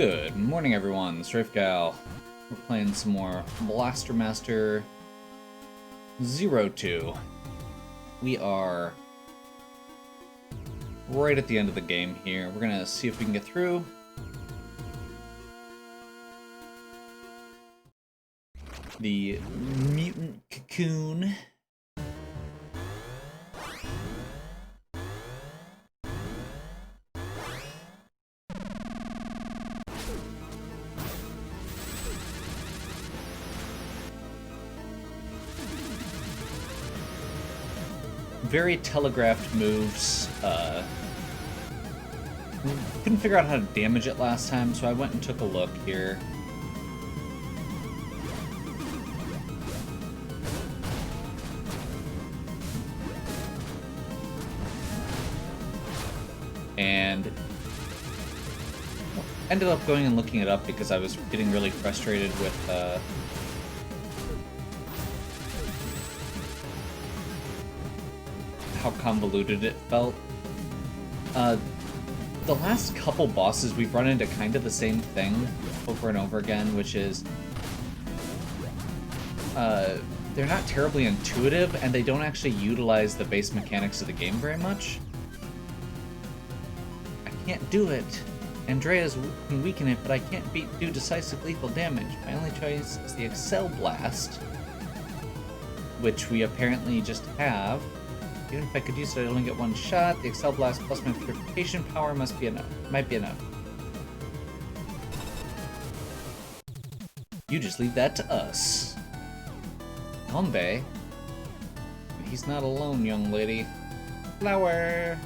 Good morning, everyone. Strafe Gal. We're playing some more Blaster Master 02. We are right at the end of the game here. We're gonna see if we can get through. The Mutant Cocoon. Very telegraphed moves. Couldn't figure out how to damage it last time, so I went and took a look here. And ended up going and looking it up because I was getting really frustrated with how convoluted it felt. The last couple bosses we've run into kind of the same thing over and over again, which is they're not terribly intuitive and they don't actually utilize the base mechanics of the game very much. I can't do it. Andrea's can weaken it, but I can't do decisive lethal damage. My only choice is the Excel Blast, which we apparently just have. Even if I could use it, I'd only get one shot. The Excel Blast plus my purification power might be enough. You just leave that to us. Hombe. He's not alone, young lady. Flower.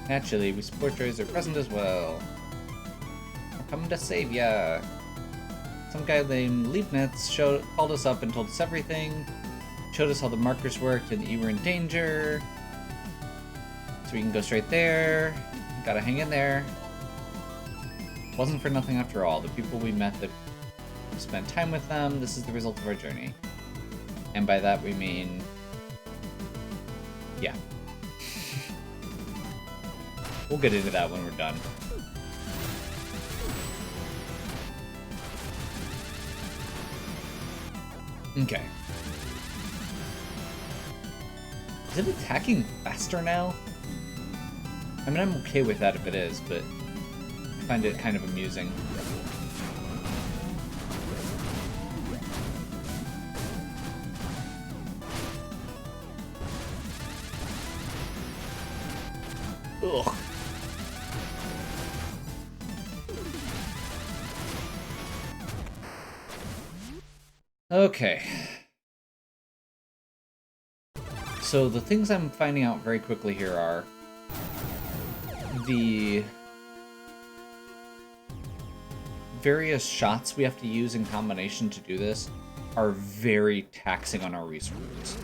Naturally, we support droids are present as well. We're coming to save ya. Some guy named Leibniz called us up and told us everything. Showed us how the markers worked and that you were in danger. So we can go straight there. Gotta hang in there. Wasn't for nothing after all. The people we met, that we spent time with them, this is the result of our journey. And by that we mean... yeah. We'll get into that when we're done. Okay. Is it attacking faster now? I mean, I'm okay with that if it is, but I find it kind of amusing. Ugh. Okay. So the things I'm finding out very quickly here are the various shots we have to use in combination to do this are very taxing on our resources.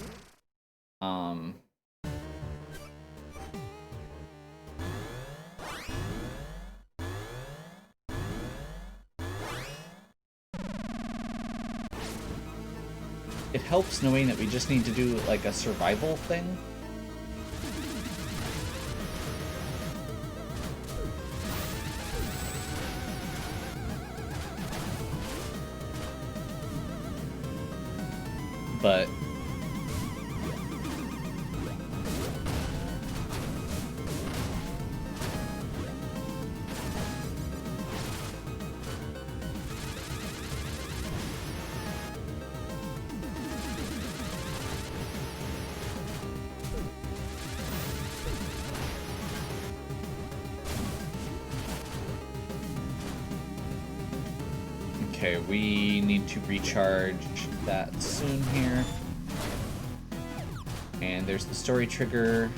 It helps knowing that we just need to do like a survival thing. But okay, we need to recharge that soon here. And there's the story trigger.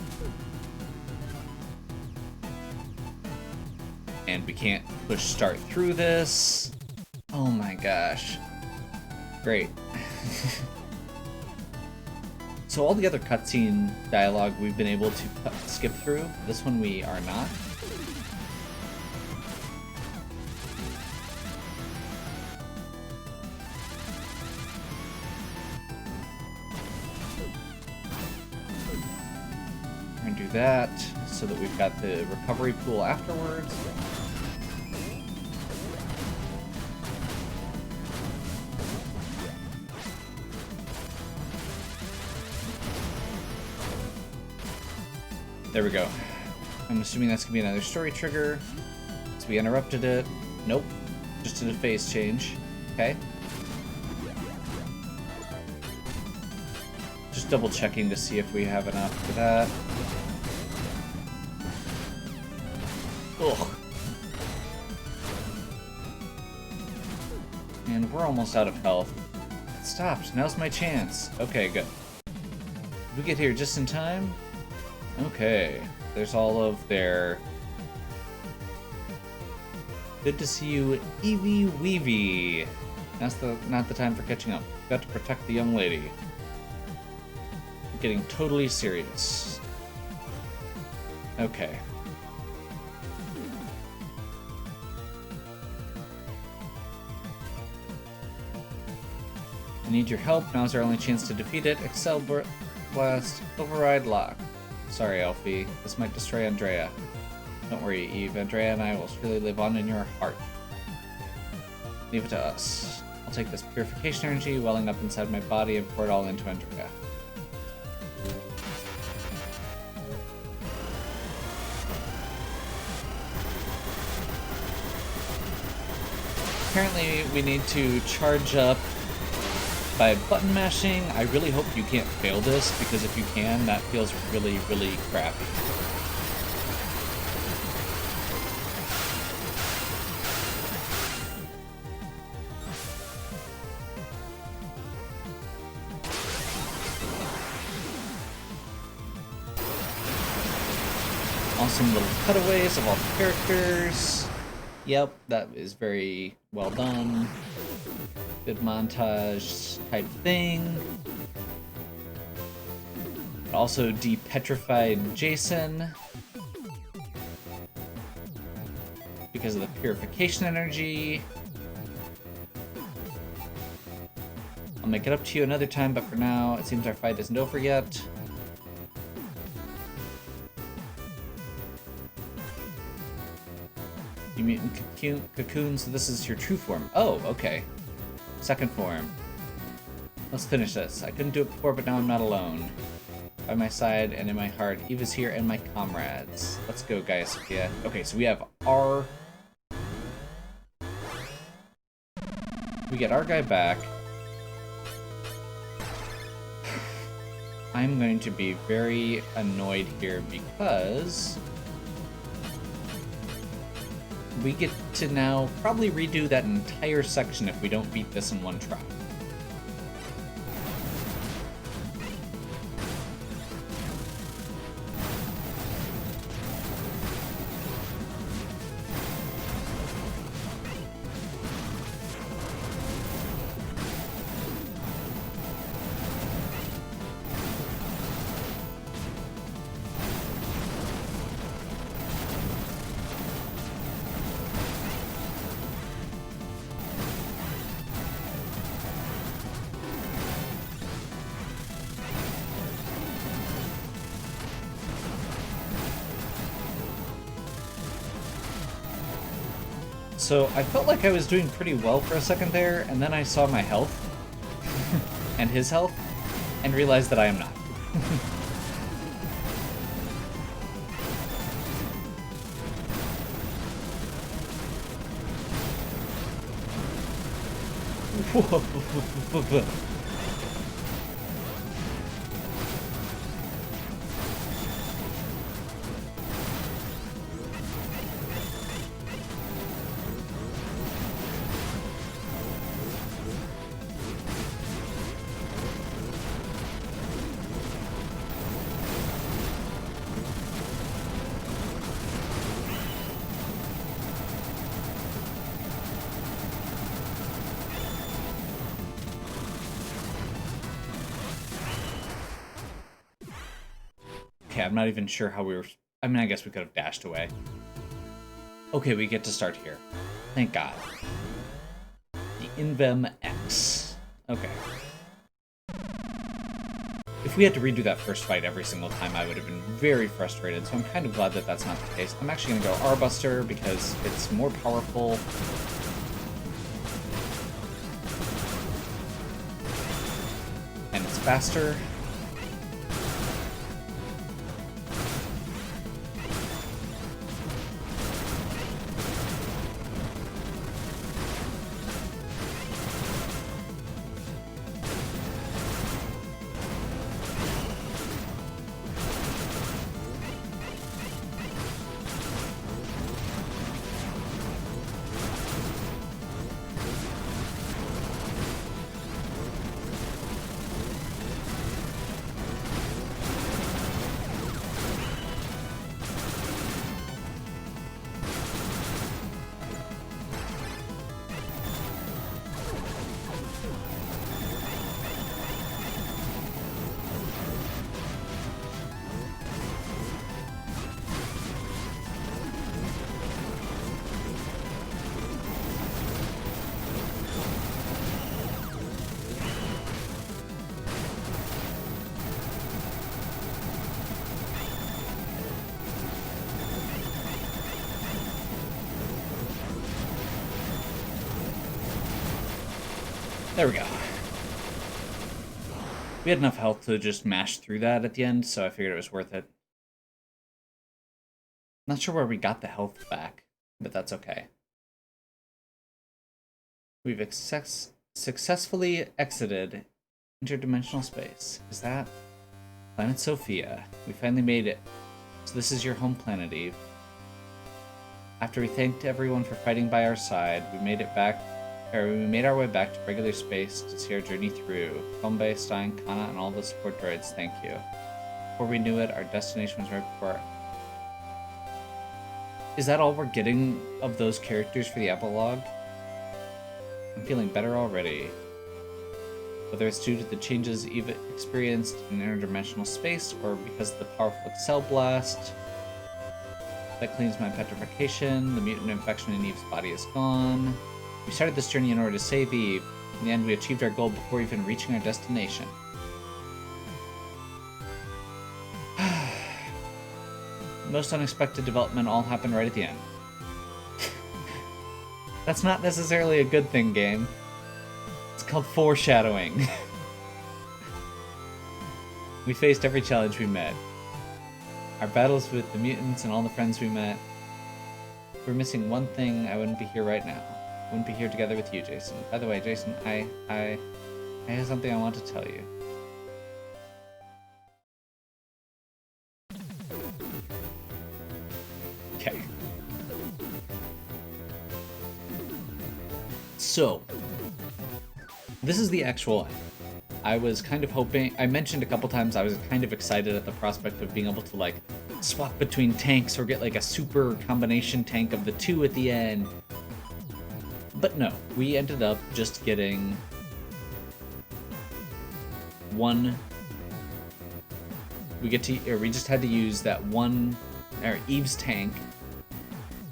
And we can't push start through this. Oh my gosh. Great. So all the other cutscene dialogue we've been able to skip through. This one we are not. Do that so that we've got the recovery pool afterwards. There we go. I'm assuming that's gonna be another story trigger. So we interrupted it. Nope. Just did a phase change. Okay. Just double checking to see if we have enough for that. Ugh. And we're almost out of health. It stopped. Now's my chance. Okay, good. Did we get here just in time? Okay. There's all of their... Good to see you, Eevee Weevee. That's not the time for catching up. Got to protect the young lady. I'm getting totally serious. Okay. I need your help. Now's our only chance to defeat it. Excel Blast, Override Lock. Sorry, Elfie. This might destroy Andrea. Don't worry, Eve. Andrea and I will surely live on in your heart. Leave it to us. I'll take this purification energy welling up inside my body and pour it all into Andrea. Apparently, we need to charge up by button mashing. I really hope you can't fail this, because if you can, that feels really, really crappy. Awesome little cutaways of all the characters. Yep, that is very well done. Good montage type thing. Also de-petrified Jason because of the purification energy. I'll make it up to you another time, but for now, it seems our fight isn't over yet. You mutant cocoon, so this is your true form. Oh, okay. Second form. Let's finish this. I couldn't do it before, but now I'm not alone. By my side and in my heart, Eve is here and my comrades. Let's go, Gaia Sophia. Okay, so we have our... We get our guy back. I'm going to be very annoyed here because... we get to now probably redo that entire section if we don't beat this in one try. So I felt like I was doing pretty well for a second there, and then I saw my health and his health and realized that I am not. Whoa. Okay, I'm not even sure how we were... I mean, I guess we could have dashed away. Okay, we get to start here. Thank God. The Invem X. Okay. If we had to redo that first fight every single time, I would have been very frustrated, so I'm kind of glad that that's not the case. I'm actually going to go Arbuster because it's more powerful. And it's faster. There we go. We had enough health to just mash through that at the end, so I figured it was worth it. Not sure where we got the health back, but that's okay. We've successfully exited interdimensional space. Is that Planet Sophia? We finally made it. So this is your home planet, Eve. After we thanked everyone for fighting by our side, we made our way back to regular space to see our journey through. Kombe, Stein, Kana, and all the support droids, thank you. Before we knew it, our destination was right before. Is that all we're getting of those characters for the epilogue? I'm feeling better already. Whether it's due to the changes Eve experienced in interdimensional space, or because of the powerful Excel Blast that cleans my petrification, the mutant infection in Eve's body is gone. We started this journey in order to save Eve. In the end, we achieved our goal before even reaching our destination. Most unexpected development all happened right at the end. That's not necessarily a good thing, game. It's called foreshadowing. We faced every challenge we met. Our battles with the mutants and all the friends we met. If we're missing one thing, I wouldn't be here right now. I wouldn't be here together with you, Jason. By the way, Jason, I have something I want to tell you. Okay. So, this is the actual end. I was kind of hoping, I mentioned a couple times I was kind of excited at the prospect of being able to like swap between tanks or get like a super combination tank of the two at the end. But no, we ended up just getting one. We just had to use that one, or Eve's tank,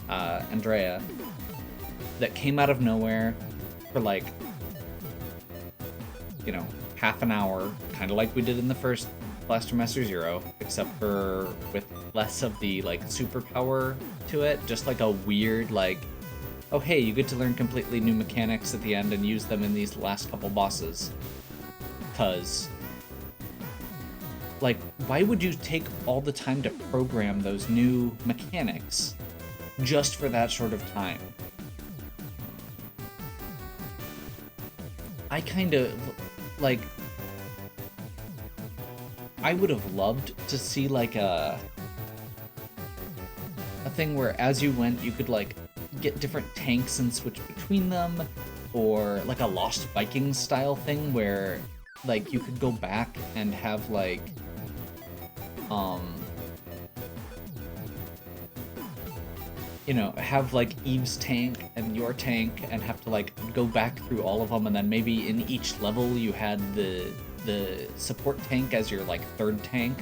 Andrea, that came out of nowhere for like, you know, half an hour, kind of like we did in the first Blaster Master Zero, except for with less of the like superpower to it, just like a weird like, oh hey, you get to learn completely new mechanics at the end and use them in these last couple bosses. Cause like, why would you take all the time to program those new mechanics just for that short of time? I kind of, like, I would have loved to see, like, a thing where as you went, you could, like, get different tanks and switch between them, or, like, a Lost Vikings style thing where, like, you could go back and have, like, you know, have like Eve's tank and your tank and have to like go back through all of them, and then maybe in each level you had the support tank as your like third tank,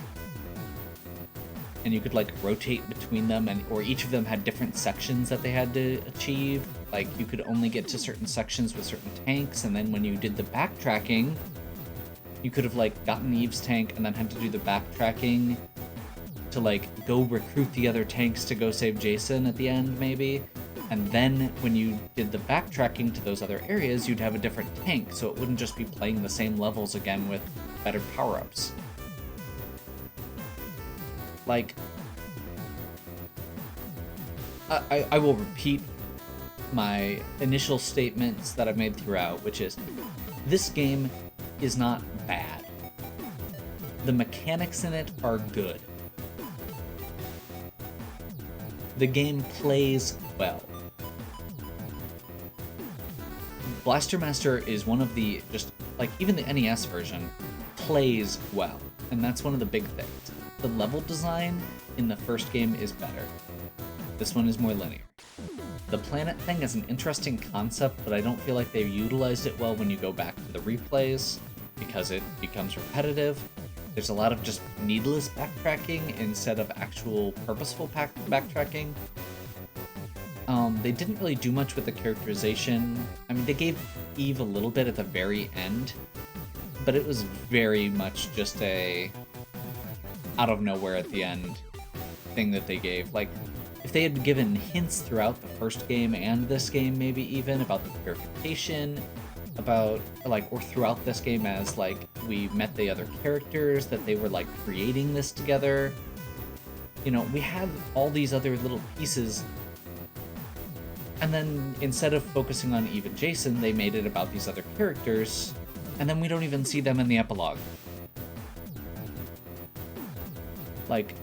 and you could like rotate between them, and or each of them had different sections that they had to achieve. Like you could only get to certain sections with certain tanks, and then when you did the backtracking, you could have like gotten Eve's tank and then had to do the backtracking to like go recruit the other tanks to go save Jason at the end maybe. And then when you did the backtracking to those other areas, you'd have a different tank, so it wouldn't just be playing the same levels again with better power-ups. Like, I will repeat my initial statements that I've made throughout, which is, this game is not bad. The mechanics in it are good. The game plays well. Blaster Master is one of the, just, like, even the NES version plays well, and that's one of the big things. The level design in the first game is better. This one is more linear. The planet thing is an interesting concept, but I don't feel like they've utilized it well when you go back to the replays, because it becomes repetitive. There's a lot of just needless backtracking instead of actual purposeful backtracking. They didn't really do much with the characterization. I mean, they gave Eve a little bit at the very end, but it was very much just a out of nowhere at the end thing that they gave. Like, if they had given hints throughout the first game and this game maybe even about the purification, about, like, or throughout this game as, like, we met the other characters, that they were, like, creating this together. You know, we had all these other little pieces, and then instead of focusing on Eve and Jason, they made it about these other characters, and then we don't even see them in the epilogue. Like,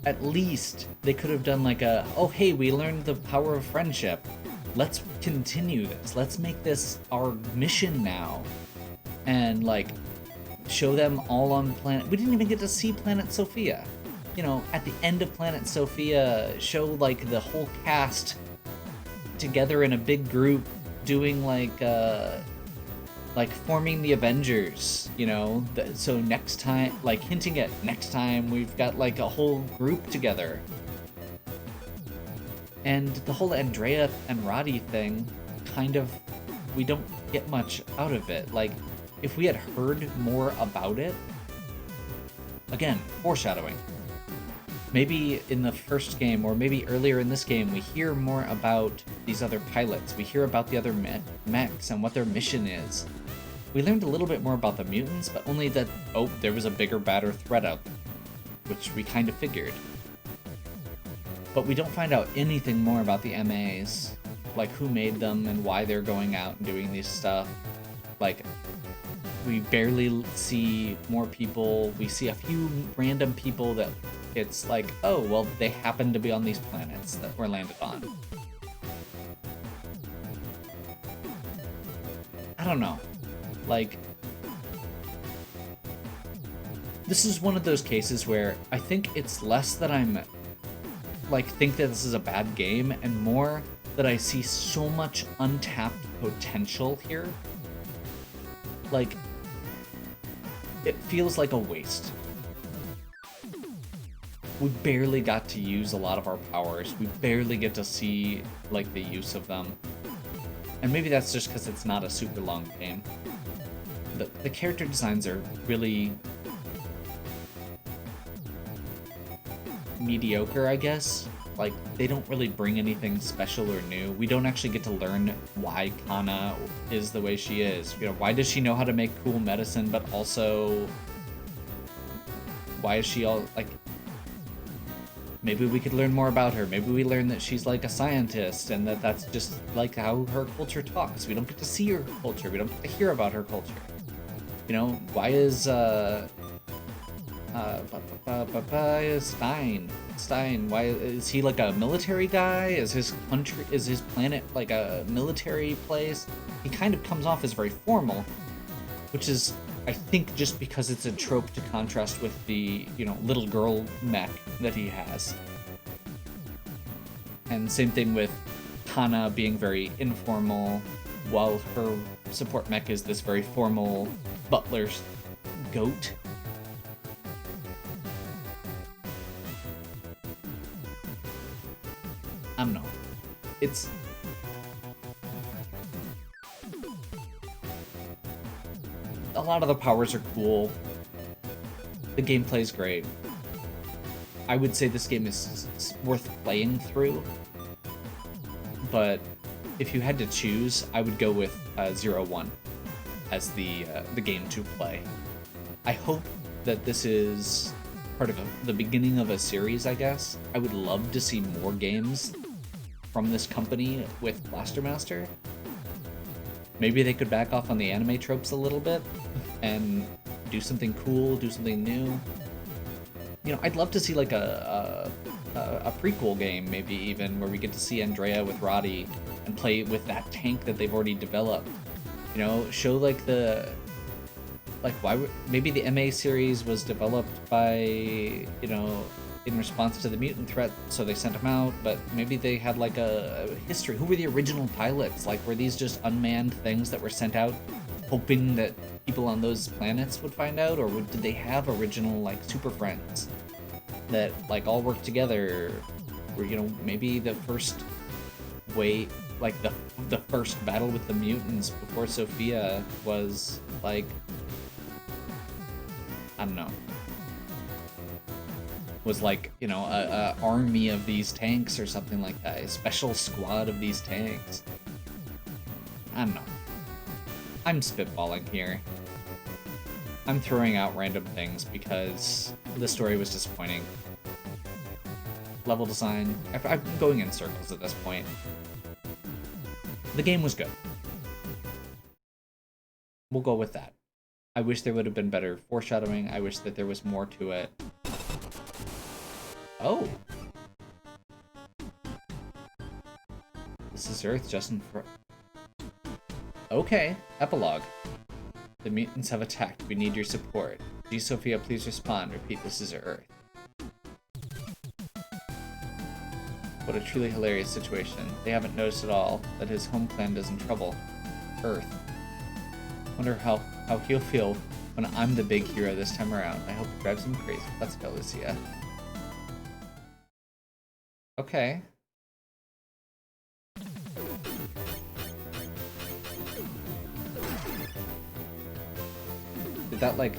at least they could have done like a, oh hey, we learned the power of friendship. Let's continue this. Let's make this our mission now. And like, show them all on planet. We didn't even get to see Planet Sophia. You know, at the end of Planet Sophia, show like the whole cast together in a big group doing like forming the Avengers, you know? So next time, like hinting at next time we've got like a whole group together. And the whole Andrea and Roddy thing, kind of, we don't get much out of it. Like, if we had heard more about it, again, foreshadowing. Maybe in the first game, or maybe earlier in this game, we hear more about these other pilots. We hear about the other mechs and what their mission is. We learned a little bit more about the mutants, but only that, oh, there was a bigger, badder threat out there, which we kind of figured. But we don't find out anything more about the MAs, like who made them and why they're going out and doing this stuff. Like, we barely see more people. We see a few random people that it's like, oh, well, they happen to be on these planets that we're landed on. I don't know. Like, this is one of those cases where I think it's less that I'm, like, think that this is a bad game, and more that I see so much untapped potential here. Like, it feels like a waste. We barely got to use a lot of our powers. We barely get to see, like, the use of them. And maybe that's just because it's not a super long game. The character designs are really mediocre, I guess. Like, they don't really bring anything special or new. We don't actually get to learn why Kana is the way she is. You know, why does she know how to make cool medicine, but also why is she all, like, maybe we could learn more about her. Maybe we learn that she's like a scientist and that's just like how her culture talks. We don't get to see her culture. We don't get to hear about her culture. You know, why is Stein, why is he like a military guy? Is his planet like a military place? He kind of comes off as very formal, which is, I think, just because it's a trope to contrast with the, you know, little girl mech that he has. And same thing with Kana being very informal, while her support mech is this very formal butler's goat. I don't know. It's... a lot of the powers are cool. The gameplay's great. I would say this game is worth playing through. But if you had to choose, I would go with 0-1 as the game to play. I hope that this is part of the beginning of a series, I guess. I would love to see more games from this company with Blaster Master. Maybe they could back off on the anime tropes a little bit and do something cool, do something new. You know, I'd love to see like a prequel game, maybe even, where we get to see Andrea with Roddy and play with that tank that they've already developed. You know, show like maybe the MA series was developed by, you know, in response to the mutant threat, so they sent them out, but maybe they had like a history. Who were the original pilots? Like, were these just unmanned things that were sent out hoping that people on those planets would find out, or did they have original, like, super friends that, like, all worked together? Or, you know, maybe the first way, like, the first battle with the mutants before Sophia was, like, I don't know, was like, you know, a army of these tanks or something like that, a special squad of these tanks. I don't know. I'm spitballing here. I'm throwing out random things because the story was disappointing. Level design, I'm going in circles at this point. The game was good. We'll go with that. I wish there would have been better foreshadowing. I wish that there was more to it. Oh. This is Earth, Justin. Okay, epilogue. The mutants have attacked. We need your support. G. Sophia, please respond. Repeat, this is Earth. What a truly hilarious situation. They haven't noticed at all that his home planet is in trouble. Earth. Wonder how he'll feel when I'm the big hero this time around. I hope it drives him crazy. Let's go, Lucia. Okay. Did that like...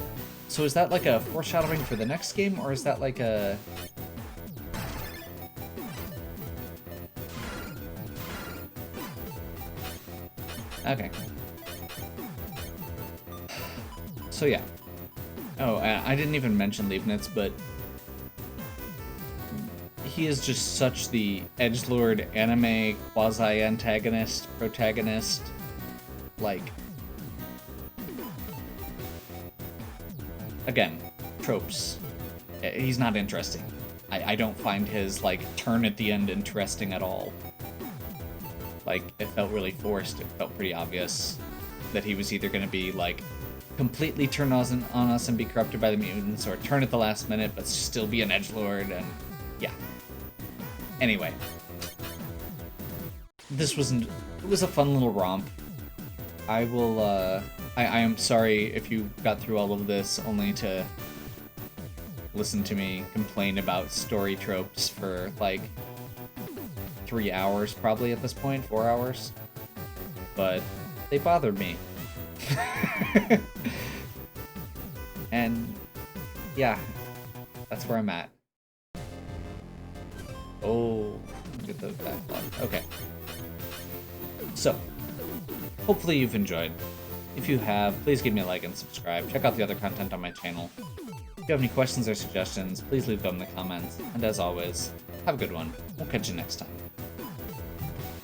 So is that like a foreshadowing for the next game, or is that like a... Okay. So yeah. Oh, I didn't even mention Leibniz, but he is just such the edgelord anime quasi-antagonist, protagonist, like... Again, tropes. He's not interesting. I don't find his, like, turn at the end interesting at all. Like, it felt really forced. It felt pretty obvious that he was either going to be, like, completely turn on us and be corrupted by the mutants, or turn at the last minute but still be an edgelord, and yeah. Anyway. It was a fun little romp. I will, I am sorry if you got through all of this only to listen to me complain about story tropes for, like, 3 hours probably at this point, 4 hours. But they bothered me. And yeah, that's where I'm at. Oh, get the backlog. Okay. So, hopefully you've enjoyed. If you have, please give me a like and subscribe. Check out the other content on my channel. If you have any questions or suggestions, please leave them in the comments. And as always, have a good one. We'll catch you next time.